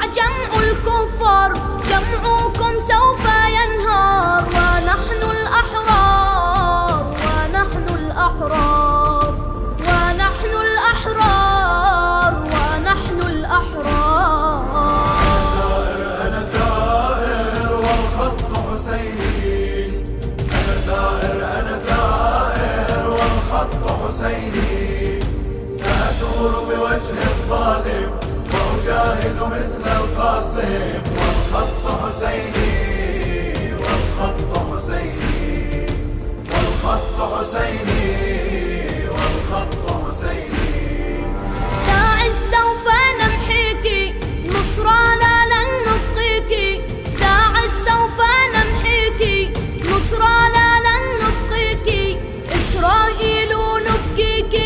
وجمع الكفار جمعكم سوف ينهار، ونحن الأحرار ونحن الأحرار ونحن الأحرار ونحن الأحرار. أنا ثائر والخط حسيني، أنا ثائر والخط حسيني، سأثور بوجه الظالم وأجاهد مثل القاسم، والخط حسيني والخط حسيني والخط حسيني.